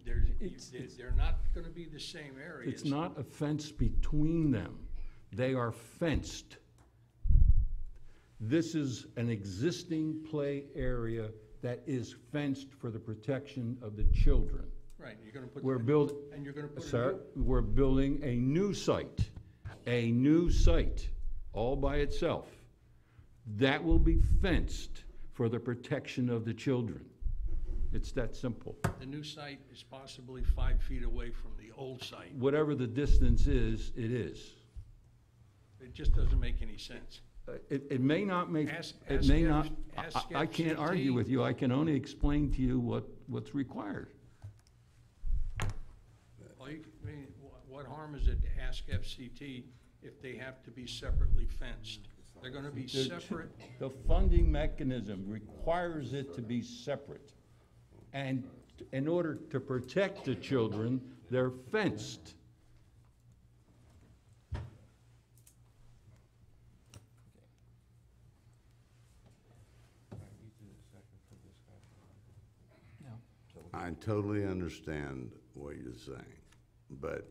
They're not gonna be the same areas. It's not a fence between them. They are fenced. This is an existing play area that is fenced for the protection of the children. Right, you're gonna put. We're And you're gonna put. Sir, we're building a new site, all by itself. That will be fenced for the protection of the children. It's that simple. The new site is possibly 5 feet away from the old site. Whatever the distance is, it is. It just doesn't make any sense. It may not make, Ask it may F- not, ask I can't FCT. argue with you. I can only explain to you what's required. Well, I mean, what harm is it to ask FCT if they have to be separately fenced? They're gonna be separate. The funding mechanism requires it to be separate. And in order to protect the children, they're fenced. I totally understand what you're saying, but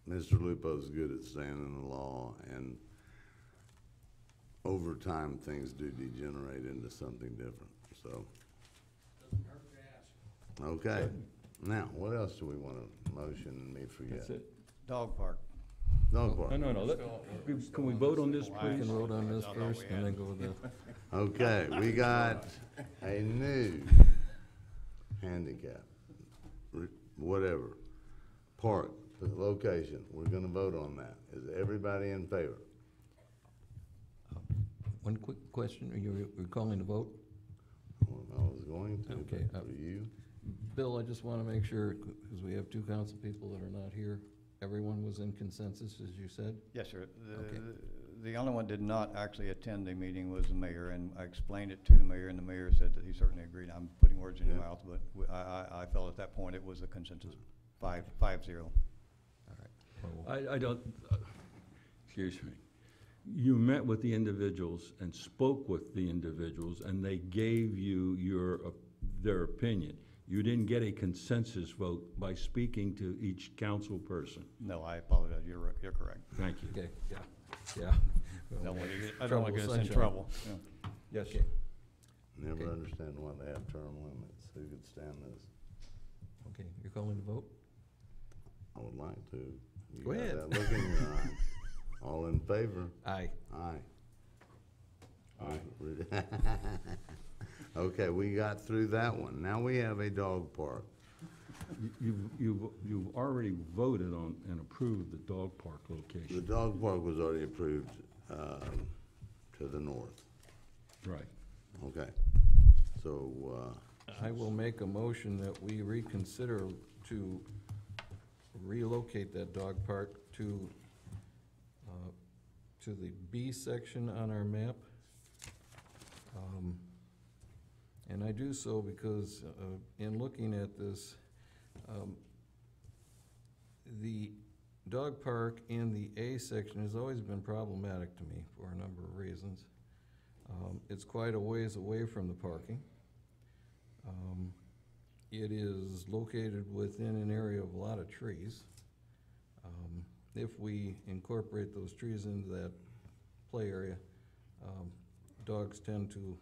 Mr. Lupo's good at staying in the law, and over time, things do degenerate into something different, so. Doesn't hurt to ask. Okay, now, what else do we want to motion and me forget? That's it. Dog park. Dog park. No. Can we vote on this, We please? can vote on this first and then go with the. Okay, we got a new handicap, whatever, park, the location. We're gonna vote on that. Is everybody in favor? One quick question, are you calling the vote? Well, I was going to, Okay, but for you? Bill, I just want to make sure, because we have two council people that are not here, everyone was in consensus, as you said? Yes, sir. Okay. The only one did not actually attend the meeting was the mayor, and I explained it to the mayor, and the mayor said that he certainly agreed. I'm putting words in your Yeah. mouth, but I felt at that point it was a consensus, 5-0. All right. Well, I don't, excuse me. You met with the individuals and spoke with the individuals, and they gave you their opinion. You didn't get a consensus vote by speaking to each council person. No, I apologize. You're correct. Thank you. Okay, yeah. I don't want to get us in Sunshine. trouble. Yeah. Yes. Never Okay. understand why they have term limits. Who could stand this? Okay, you're calling the vote? I would like to. You Go got ahead. that look in your eye. All in favor? Aye. Aye. Okay, we got through that one. Now we have a dog park. You've already voted on and approved the dog park The location. dog park was already approved, to the north. Right. Okay. So, I will make a motion that we reconsider to relocate that dog park to the B section on our map. And I do so because, in looking at this, the dog park in the A section has always been problematic to me for a number of reasons. It's quite a ways away from the parking. It is located within an area of a lot of trees. If we incorporate those trees into that play area, dogs tend to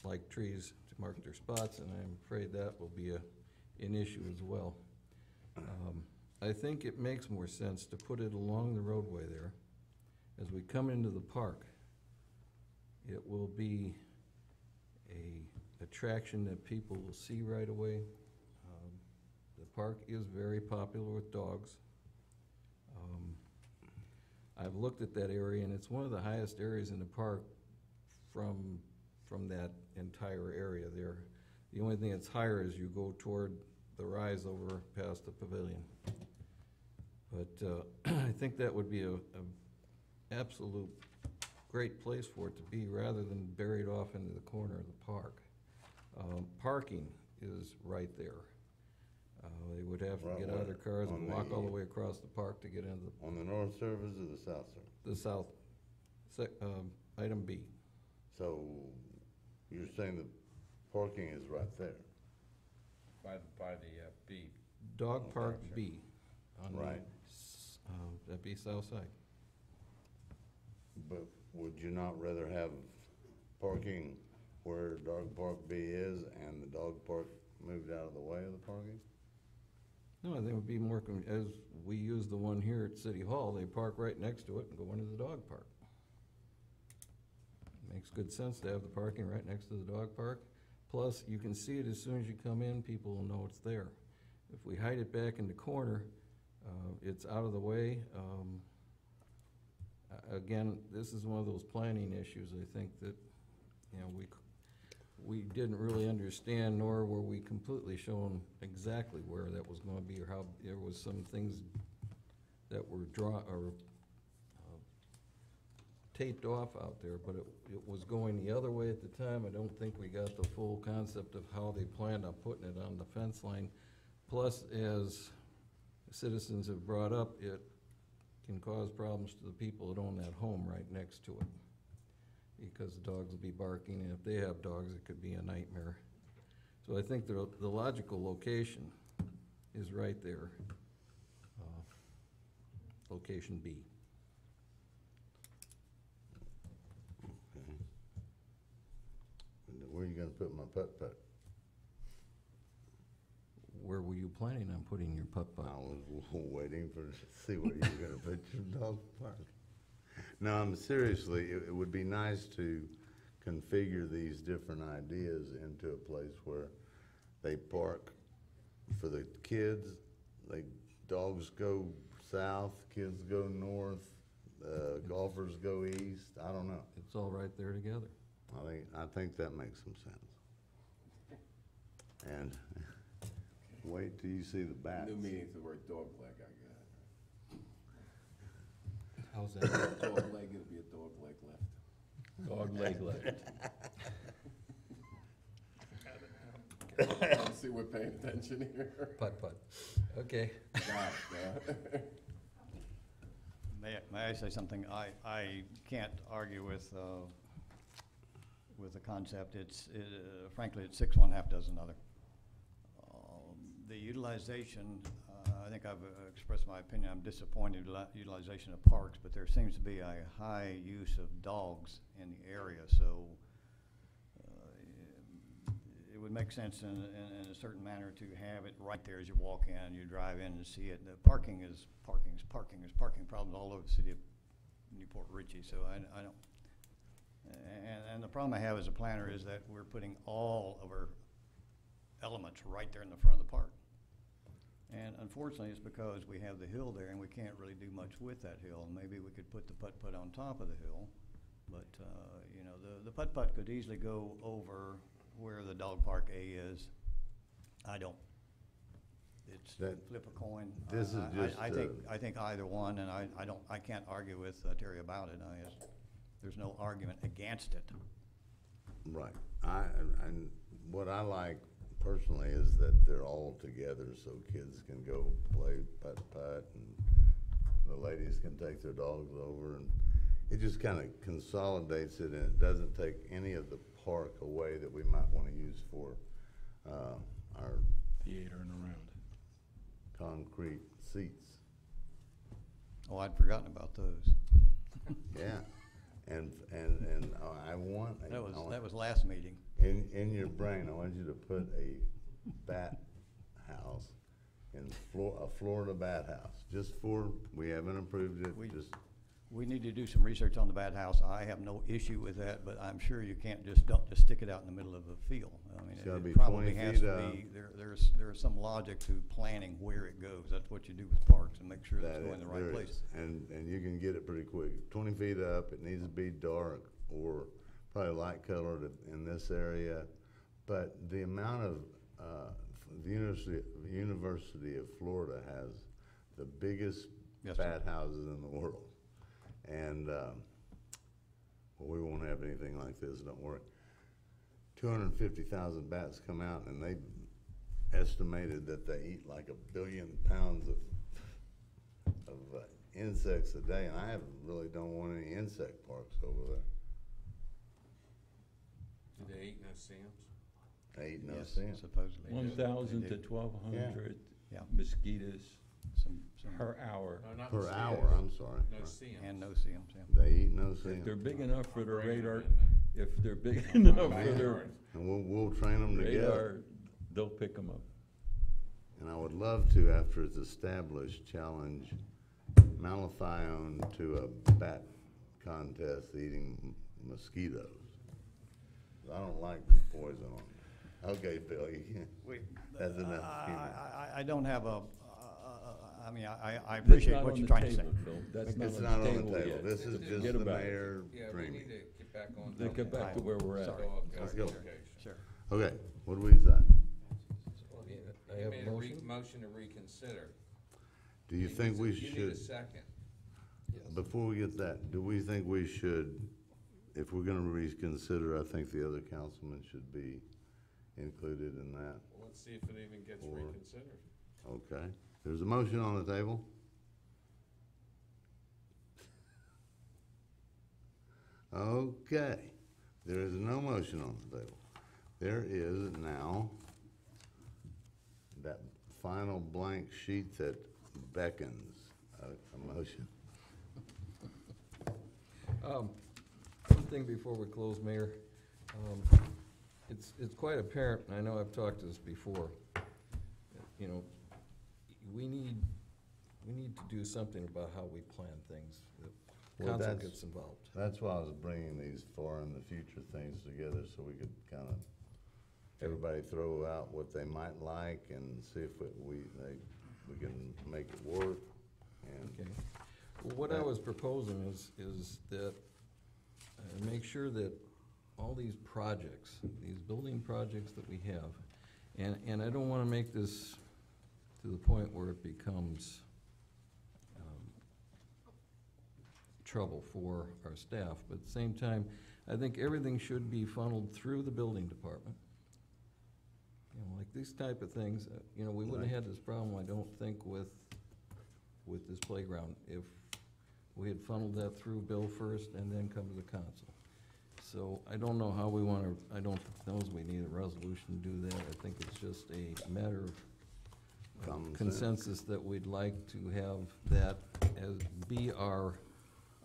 like trees to mark their spots, and I'm afraid that will be an issue as well. I think it makes more sense to put it along the roadway there. As we come into the park, it will be a attraction that people will see right away. The park is very popular with dogs. I've looked at that area, and it's one of the highest areas in the park from that entire area there. The only thing that's higher is you go toward the rise over past the pavilion. But I think that would be a absolute great place for it to be, rather than buried off into the corner of the park. Parking is right there. They would have to get out of their cars and walk all the way across the park to get into on the north surface or the south surface? the south, item B. So you're saying the parking is right there? By the B. Dog Park B. On the Right. That'd be south side. But would you not rather have parking where dog park B is and the dog park moved out of the way of the parking? No, I think it would be more, as we use the one here at City Hall, they park right next to it and go into the dog park. Makes good sense to have the parking right next to the dog park. Plus, you can see it as soon as you come in, people will know it's there. If we hide it back in the corner, it's out of the way. Again, this is one of those planning issues, I think, that, you know, we didn't really understand, nor were we completely shown exactly where that was gonna be, or how, there was some things that were taped off out there, but it was going the other way at the time. I don't think we got the full concept of how they planned on putting it on the fence line. Plus, as citizens have brought up, it can cause problems to the people that own that home right next to it, because the dogs will be barking, and if they have dogs, it could be a nightmare. So I think the logical location is right there, location B. Okay. And where are you gonna put my putt-putt? Where were you planning on putting your putt-putt? I was waiting to see where you were gonna put your dog park. No, seriously, it would be nice to configure these different ideas into a place where they park for the kids, dogs go south, kids go north, golfers go east, I don't know. It's all right there together. I think that makes some sense. And wait till you see the bats. New meaning to the word dog leg, I got. How's that? Dog leg, it'll be a dog leg left. Dog leg left. See, we're paying attention here. Putt-putt. Okay. May I say something? I can't argue with the concept. Frankly, it's 6 one, half dozen other. The utilization, I think I've expressed my opinion. I'm disappointed with utilization of parks, but there seems to be a high use of dogs in the area, so it would make sense in a certain manner to have it right there as you walk in, you drive in and see it. The parking is parking. There's parking problems all over the city of Newport Richey, so I don't. And the problem I have as a planner is that we're putting all of our elements right there in the front of the park. And unfortunately, it's because we have the hill there and we can't really do much with that hill. And maybe we could put the putt-putt on top of the hill, but you know, the putt-putt could easily go over where the dog park A is. I don't. It's flip a coin. This is just, I think either one, and I can't argue with Terry about it. There's no argument against it. Right. And what I like personally is that they're all together so kids can go play putt-putt and the ladies can take their dogs over, and it just kind of consolidates it, and it doesn't take any of the park away that we might want to use for our Theater and around. concrete seats. Oh, I'd forgotten about those. Yeah. And I want That was last meeting. in your brain, I want you to put a bat house in a Florida bat house, we haven't approved it, We need to do some research on the bat house. I have no issue with that, but I'm sure you can't just stick it out in the middle of a field. I mean, It's gotta be it probably 20 has feet to be, there's some logic to planning where it goes. That's what you do with parks, and make sure that it's going in the right there place. is. And you can get it pretty quick. 20 feet up, it needs to be dark or probably light colored in this area. But the amount of, the University of Florida has the biggest Yes, sir. bat houses in the world. And well, we won't have anything like this, don't worry. 250,000 bats come out, and they estimated that they eat like 1 billion pounds of insects a day, and I really don't want any insect parks over there. Do they eat no Sam's? They eat no Yes, sense. supposedly. 1,000 They to do. 1,200 Yeah. mosquitoes Some per hour. No, not Per mosquitoes. hour, I'm sorry. No Sam's. and no CMs, yeah. They eat no If sense. they're big enough for the Bring 'em radar, in. if they're big enough for Backyard. their And we'll train them together. radar, they'll pick them up. And I would love to, after it's established, challenge malathion to a bat contest eating mosquitoes. I don't like poison on them. Okay, Bill, that's enough. I don't have I mean, I appreciate what you're trying to say. That's It's not on the table yet. yet. This is just Forget the about it. mayor Yeah, we dreaming. need to get back on. Let's get back to where we're at. Dog Let's go. application. Sure. Okay, what do we decide? I You have made a a motion. motion to reconsider. Do you think we You need a should, second. before we get that, do we think we should, if we're gonna reconsider, I think the other councilmen should be included in that? Well, let's see if it even gets Or- reconsidered. Okay, there's a motion on the table. Okay, there is no motion on the table. There is now that final blank sheet that beckons a motion. One thing before we close, Mayor. It's quite apparent, and I know I've talked to this before, you know, we need to do something about how we plan things. The Well, council that's- gets involved. That's why I was bringing these far in the future things together, so we could kind of, everybody throw out what they might like and see if we can make it work. And Okay. Well, what I was proposing is that, make sure that all these projects, these building projects that we have, and I don't wanna make this to the point where it becomes, trouble for our staff. But at the same time, I think everything should be funneled through the building department. You know, like these type of things, you know, we wouldn't have had this problem, I don't think, with this playground if we had funneled that through Bill first and then come to the council. So I don't know how we want to, I don't know if we need a resolution to do that. I think it's just a matter of Common sense. consensus that we'd like to have that as be our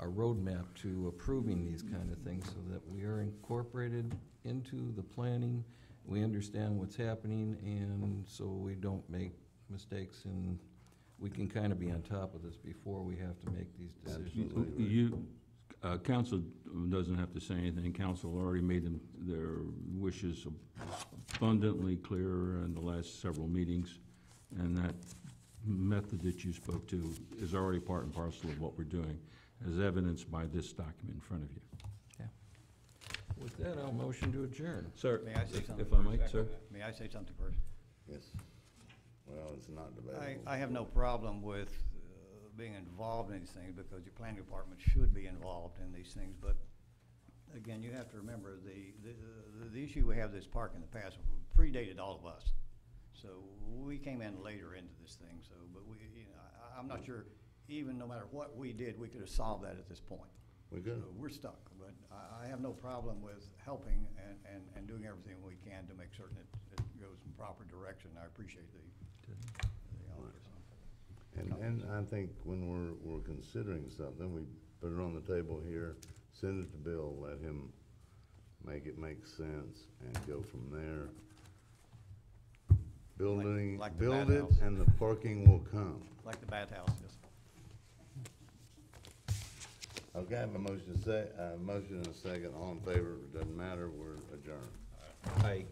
roadmap to approving these kind of things so that we are incorporated into the planning, we understand what's happening, and so we don't make mistakes, and we can kind of be on top of this before we have to make these decisions. Absolutely. Council doesn't have to say anything. Council already made their wishes abundantly clear in the last several meetings, and that method that you spoke to is already part and parcel of what we're doing, as evidenced by this document in front of you. Okay. With that, I'll motion to adjourn. Sir, May I say something? if I first? might, sir? May I say something first? Yes. Well, it's not debatable. I have no problem with being involved in these things, because your planning department should be involved in these things, but again, you have to remember, the issue we have this park in the past predated all of us. So we came in later into this thing, so, but we, you know, I'm not sure, even no matter what we did, we could have solved that at this point. We're good. So we're stuck, but I have no problem with helping and doing everything we can to make certain it goes in proper direction. I appreciate the offer, so. And I think when we're considering something, we put it on the table here, send it to Bill, let him make it make sense, and go from there. Building, Like the build Bat it, House. and the parking will come. Like the bathhouse, yes. Okay, I have a motion and a second, all in favor, it doesn't matter, we're adjourned. Aye.